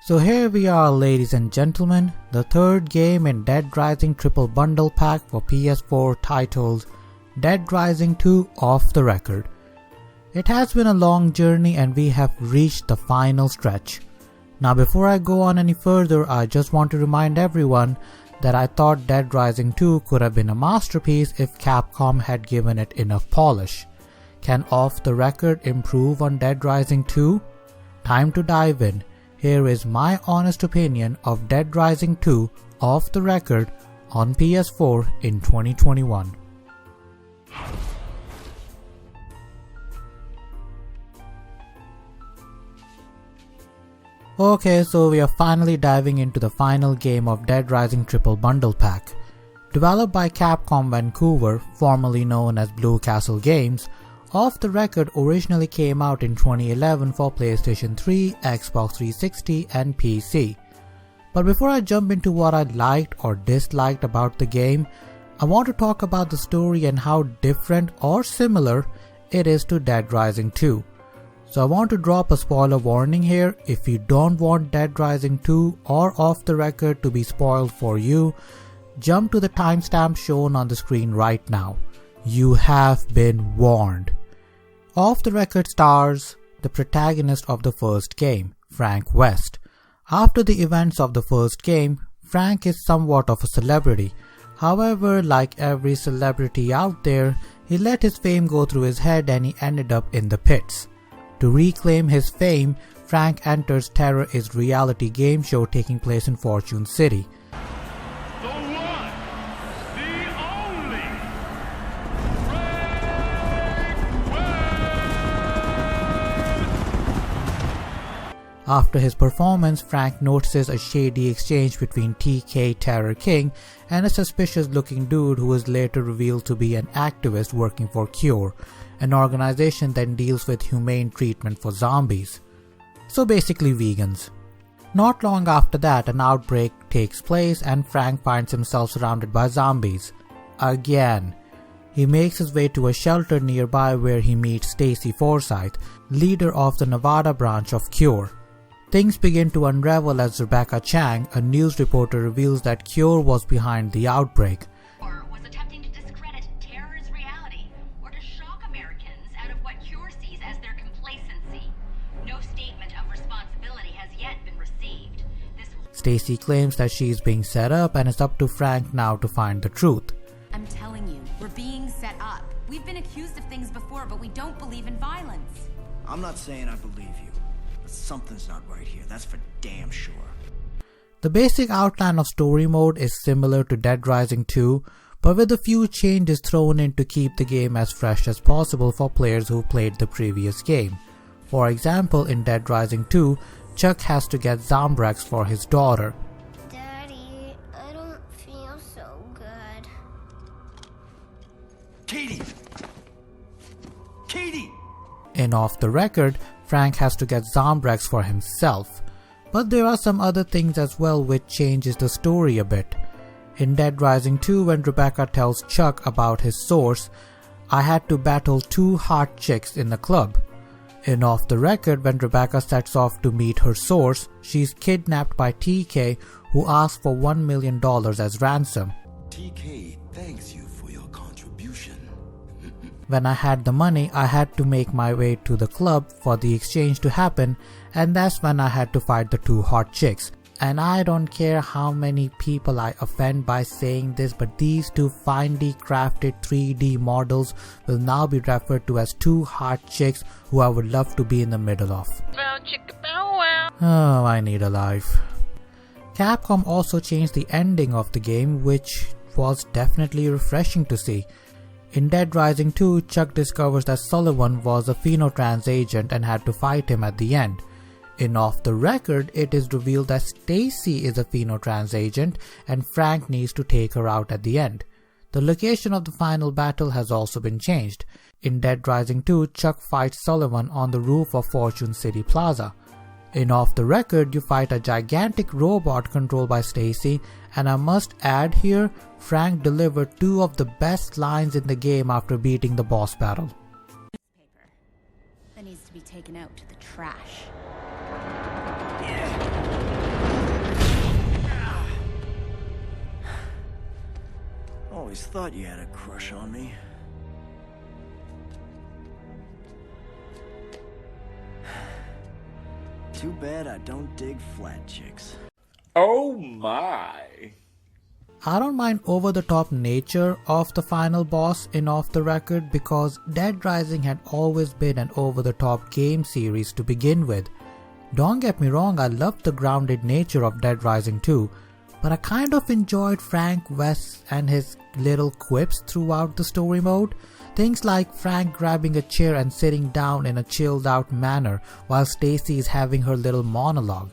So here we are, ladies and gentlemen, the third game in Dead Rising triple bundle pack for PS4 titled Dead Rising 2 Off the Record. It has been a long journey and we have reached the final stretch. Now before I go on any further, I just want to remind everyone that I thought Dead Rising 2 could have been a masterpiece if Capcom had given it enough polish. Can Off the Record improve on Dead Rising 2? Time to dive in. Here is my honest opinion of Dead Rising 2 Off the Record on PS4 in 2021. Okay, so we are finally diving into the final game of Dead Rising triple bundle pack. Developed by Capcom Vancouver, formerly known as Blue Castle Games, Off the Record originally came out in 2011 for PlayStation 3, Xbox 360 and PC. But before I jump into what I liked or disliked about the game, I want to talk about the story and how different or similar it is to Dead Rising 2. So I want to drop a spoiler warning here. If you don't want Dead Rising 2 or Off the Record to be spoiled for you, jump to the timestamp shown on the screen right now. You have been warned. Off the Record stars the protagonist of the first game, Frank West. After the events of the first game, Frank is somewhat of a celebrity. However, like every celebrity out there, he let his fame go through his head and he ended up in the pits. To reclaim his fame, Frank enters Terror is reality game show taking place in Fortune City. After his performance, Frank notices a shady exchange between TK Terror King and a suspicious looking dude who is later revealed to be an activist working for Cure, an organization that deals with humane treatment for zombies. So basically vegans. Not long after that, an outbreak takes place and Frank finds himself surrounded by zombies. Again. He makes his way to a shelter nearby where he meets Stacy Forsyth, leader of the Nevada branch of Cure. Things begin to unravel as Rebecca Chang, a news reporter, reveals that Cure was behind the outbreak. Was attempting to discredit Terror's reality or to shock Americans out of what Cure sees as their complacency. No statement of responsibility has yet been received. Stacy claims that she is being set up and it's up to Frank now to find the truth. I'm telling you, we're being set up. We've been accused of things before, but we don't believe in violence. I'm not saying I believe you. Something's not right here, that's for damn sure. The basic outline of story mode is similar to Dead Rising 2, but with a few changes thrown in to keep the game as fresh as possible for players who played the previous game. For example, in Dead Rising 2, Chuck has to get Zombrex for his daughter. Daddy, I don't feel so good. Katie! Katie! In Off the Record, Frank has to get Zombrex for himself. But there are some other things as well which changes the story a bit. In Dead Rising 2, when Rebecca tells Chuck about his source, I had to battle 2 hot chicks in the club. In Off the Record, when Rebecca sets off to meet her source, she's kidnapped by TK, who asks for $1 million as ransom. TK thanks you for your contribution. When I had the money, I had to make my way to the club for the exchange to happen, and that's when I had to fight the 2 hot chicks. And I don't care how many people I offend by saying this, but these 2 finely crafted 3D models will now be referred to as 2 hot chicks who I would love to be in the middle of. Oh, I need a life. Capcom also changed the ending of the game, which was definitely refreshing to see. In Dead Rising 2, Chuck discovers that Sullivan was a Phenotrans agent and had to fight him at the end. In Off the Record, it is revealed that Stacy is a Phenotrans agent and Frank needs to take her out at the end. The location of the final battle has also been changed. In Dead Rising 2, Chuck fights Sullivan on the roof of Fortune City Plaza. In Off the Record, you fight a gigantic robot controlled by Stacy, and I must add here, Frank delivered 2 of the best lines in the game after beating the boss battle. Newspaper that needs to be taken out to the trash. always thought you had a crush on me. Too bad I don't dig flat chicks. Oh my. I don't mind over-the-top nature of the final boss in Off the Record because Dead Rising had always been an over-the-top game series to begin with. Don't get me wrong, I loved the grounded nature of Dead Rising 2, but I kind of enjoyed Frank West and his little quips throughout the story mode. Things like Frank grabbing a chair and sitting down in a chilled out manner while Stacy is having her little monologue.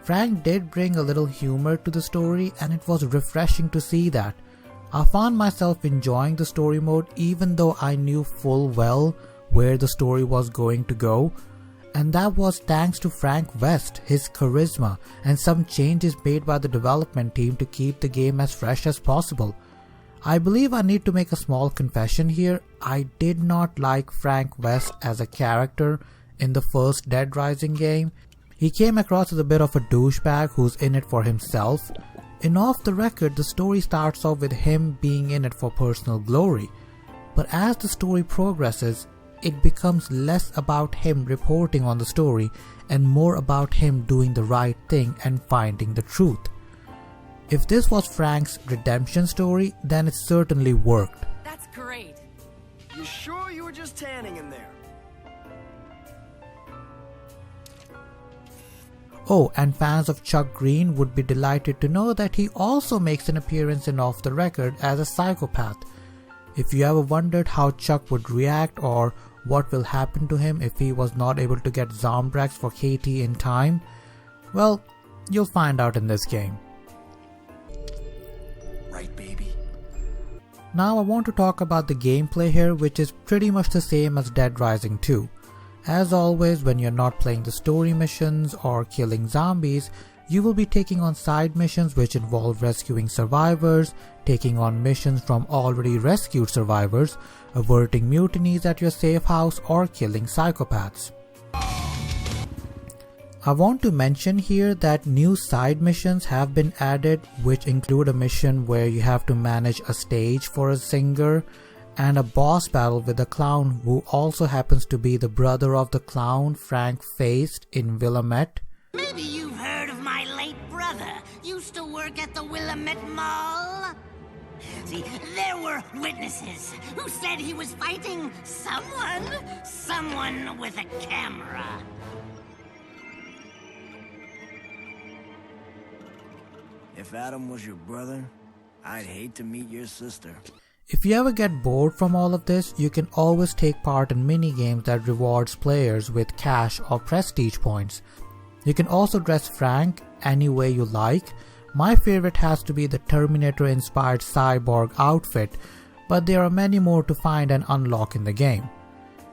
Frank did bring a little humor to the story and it was refreshing to see that. I found myself enjoying the story mode even though I knew full well where the story was going to go. And that was thanks to Frank West, his charisma, and some changes made by the development team to keep the game as fresh as possible. I believe I need to make a small confession here. I did not like Frank West as a character in the first Dead Rising game. He came across as a bit of a douchebag who's in it for himself. In Off the Record, the story starts off with him being in it for personal glory. But as the story progresses, it becomes less about him reporting on the story and more about him doing the right thing and finding the truth. If this was Frank's redemption story, then it certainly worked. That's great. You sure you were just tanning in there? Oh, and fans of Chuck Green would be delighted to know that he also makes an appearance in Off the Record as a psychopath. If you ever wondered how Chuck would react or what will happen to him if he was not able to get Zombrex for KT in time, well, you'll find out in this game. Right, baby? Now I want to talk about the gameplay here, which is pretty much the same as Dead Rising 2. As always, when you're not playing the story missions or killing zombies, you will be taking on side missions which involve rescuing survivors, taking on missions from already rescued survivors, averting mutinies at your safe house, or killing psychopaths. I want to mention here that new side missions have been added, which include a mission where you have to manage a stage for a singer, and a boss battle with a clown who also happens to be the brother of the clown Frank faced in Willamette. Maybe you've heard of my late brother. Used to work at the Willamette Mall. See, there were witnesses who said he was fighting someone with a camera. If Adam was your brother, I'd hate to meet your sister. If you ever get bored from all of this, you can always take part in mini-games that rewards players with cash or prestige points. You can also dress Frank any way you like. My favorite has to be the Terminator-inspired cyborg outfit, but there are many more to find and unlock in the game.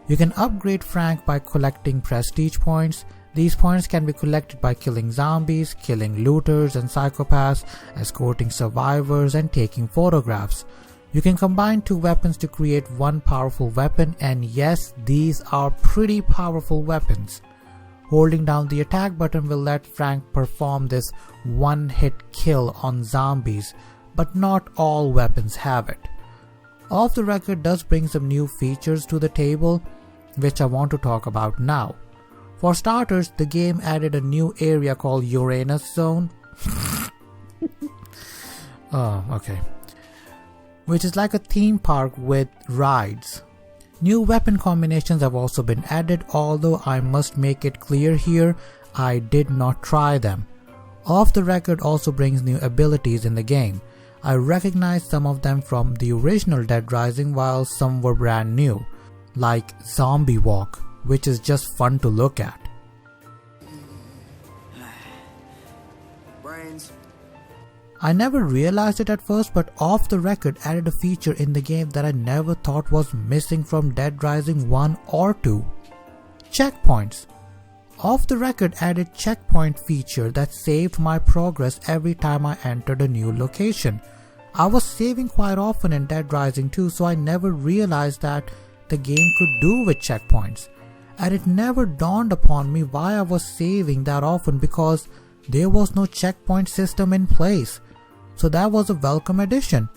You can upgrade Frank by collecting prestige points. These points can be collected by killing zombies, killing looters and psychopaths, escorting survivors, and taking photographs. You can combine two weapons to create one powerful weapon, and yes, these are pretty powerful weapons. Holding down the attack button will let Frank perform this one-hit kill on zombies, but not all weapons have it. Off the Record does bring some new features to the table, which I want to talk about now. For starters, the game added a new area called Uranus Zone. Which is like a theme park with rides. New weapon combinations have also been added, although I must make it clear here, I did not try them. Off the Record also brings new abilities in the game. I recognized some of them from the original Dead Rising while some were brand new, like Zombie Walk, which is just fun to look at. Brains. I never realized it at first, but Off the Record added a feature in the game that I never thought was missing from Dead Rising 1 or 2. Checkpoints. Off the Record added checkpoint feature that saved my progress every time I entered a new location. I was saving quite often in Dead Rising 2, so I never realized that the game could do with checkpoints. And it never dawned upon me why I was saving that often because there was no checkpoint system in place. So that was a welcome addition.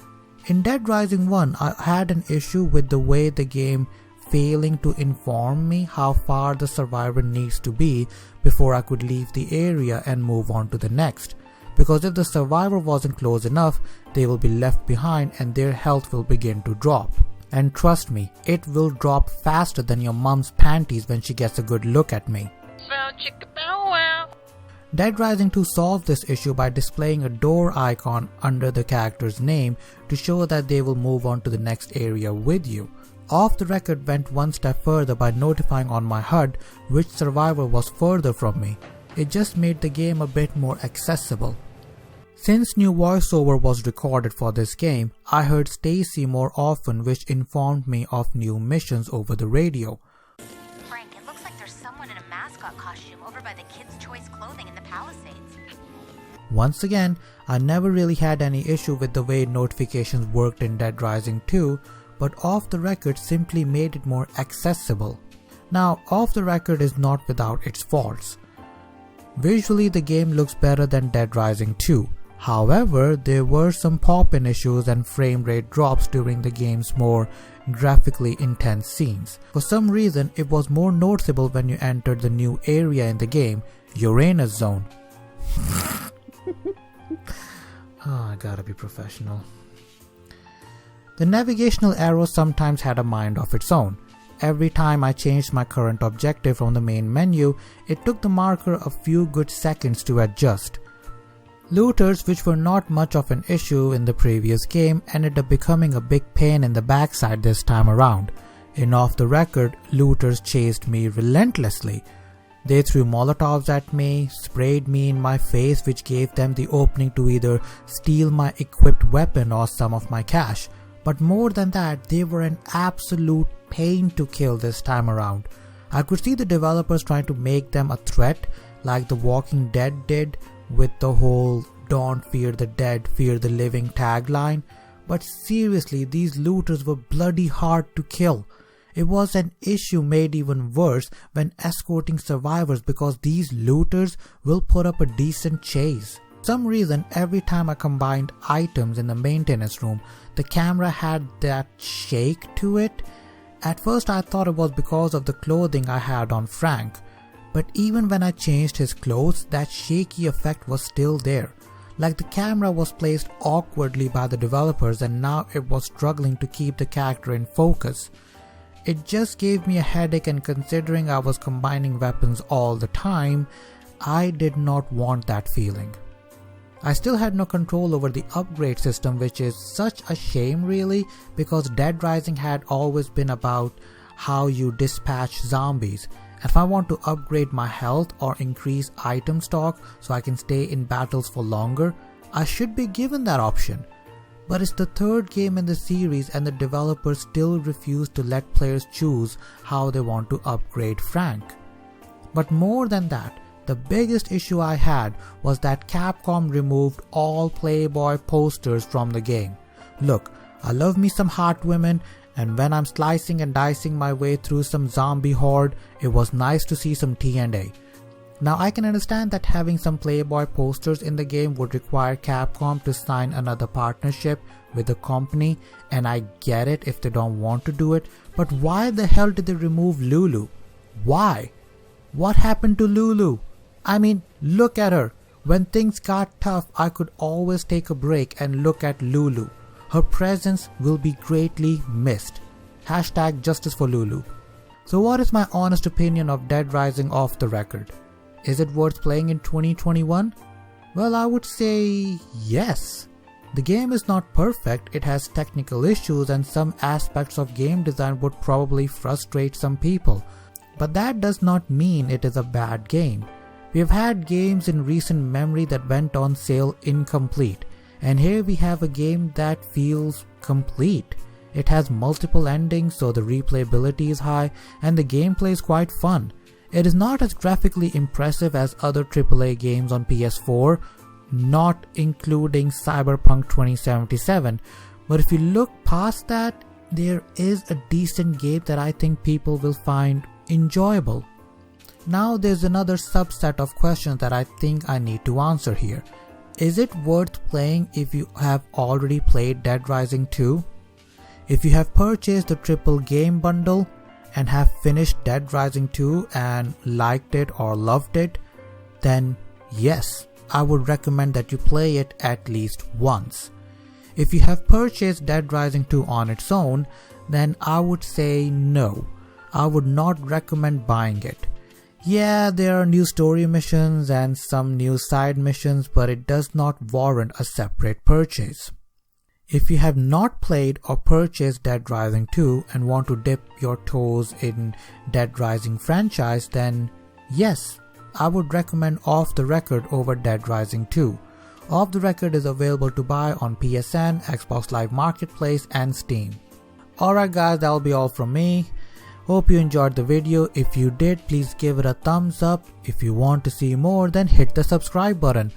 In Dead Rising 1, I had an issue with the way the game failing to inform me how far the survivor needs to be before I could leave the area and move on to the next. Because if the survivor wasn't close enough, they will be left behind and their health will begin to drop. And trust me, it will drop faster than your mom's panties when she gets a good look at me. Dead Rising 2 solved this issue by displaying a door icon under the character's name to show that they will move on to the next area with you. Off the Record went one step further by notifying on my HUD which survivor was further from me. It just made the game a bit more accessible. Since new voiceover was recorded for this game, I heard Stacy more often, which informed me of new missions over the radio. Frank, it looks like there's someone in a mascot costume over by the Kids' Choice clothing in the Palisades. Once again, I never really had any issue with the way notifications worked in Dead Rising 2, but Off the Record simply made it more accessible. Now, Off the Record is not without its faults. Visually, the game looks better than Dead Rising 2. However, there were some pop-in issues and frame rate drops during the game's more graphically intense scenes. For some reason, it was more noticeable when you entered the new area in the game, Uranus Zone. I gotta be professional. The navigational arrow sometimes had a mind of its own. Every time I changed my current objective from the main menu, it took the marker a few good seconds to adjust. Looters, which were not much of an issue in the previous game, ended up becoming a big pain in the backside this time around. In Off the Record, looters chased me relentlessly. They threw Molotovs at me, sprayed me in my face, which gave them the opening to either steal my equipped weapon or some of my cash. But more than that, they were an absolute pain to kill this time around. I could see the developers trying to make them a threat, like The Walking Dead did with the whole "Don't fear the dead, fear the living" tagline. But seriously, these looters were bloody hard to kill. It was an issue made even worse when escorting survivors because these looters will put up a decent chase. For some reason, every time I combined items in the maintenance room, the camera had that shake to it. At first I thought it was because of the clothing I had on Frank, but even when I changed his clothes, that shaky effect was still there. Like the camera was placed awkwardly by the developers and now it was struggling to keep the character in focus. It just gave me a headache, and considering I was combining weapons all the time, I did not want that feeling. I still had no control over the upgrade system, which is such a shame really, because Dead Rising had always been about how you dispatch zombies. And if I want to upgrade my health or increase item stock so I can stay in battles for longer, I should be given that option. But it's the third game in the series and the developers still refuse to let players choose how they want to upgrade Frank. But more than that, the biggest issue I had was that Capcom removed all Playboy posters from the game. Look, I love me some hot women, and when I'm slicing and dicing my way through some zombie horde, it was nice to see some T&A. Now I can understand that having some Playboy posters in the game would require Capcom to sign another partnership with the company, and I get it if they don't want to do it, but why the hell did they remove Lulu? Why? What happened to Lulu? I mean, look at her. When things got tough, I could always take a break and look at Lulu. Her presence will be greatly missed. Hashtag justice for Lulu. So what is my honest opinion of Dead Rising Off the Record? Is it worth playing in 2021? Well, I would say yes. The game is not perfect, it has technical issues and some aspects of game design would probably frustrate some people. But that does not mean it is a bad game. We have had games in recent memory that went on sale incomplete, and here we have a game that feels complete. It has multiple endings, so the replayability is high and the gameplay is quite fun. It is not as graphically impressive as other AAA games on PS4, not including Cyberpunk 2077, but if you look past that, there is a decent game that I think people will find enjoyable. Now there's another subset of questions that I think I need to answer here. is it worth playing if you have already played Dead Rising 2? If you have purchased the triple game bundle and have finished Dead Rising 2 and liked it or loved it, then yes, I would recommend that you play it at least once. If you have purchased Dead Rising 2 on its own, then I would say no. I would not recommend buying it. Yeah, there are new story missions and some new side missions, but it does not warrant a separate purchase. If you have not played or purchased Dead Rising 2 and want to dip your toes in Dead Rising franchise, then yes, I would recommend Off the Record over Dead Rising 2. Off the Record is available to buy on PSN, Xbox Live Marketplace and Steam. Alright guys, that will be all from me. Hope you enjoyed the video. If you did, please give it a thumbs up. If you want to see more, then hit the subscribe button.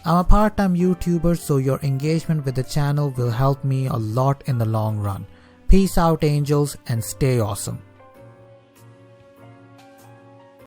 I'm a part-time YouTuber, so your engagement with the channel will help me a lot in the long run. Peace out angels and stay awesome.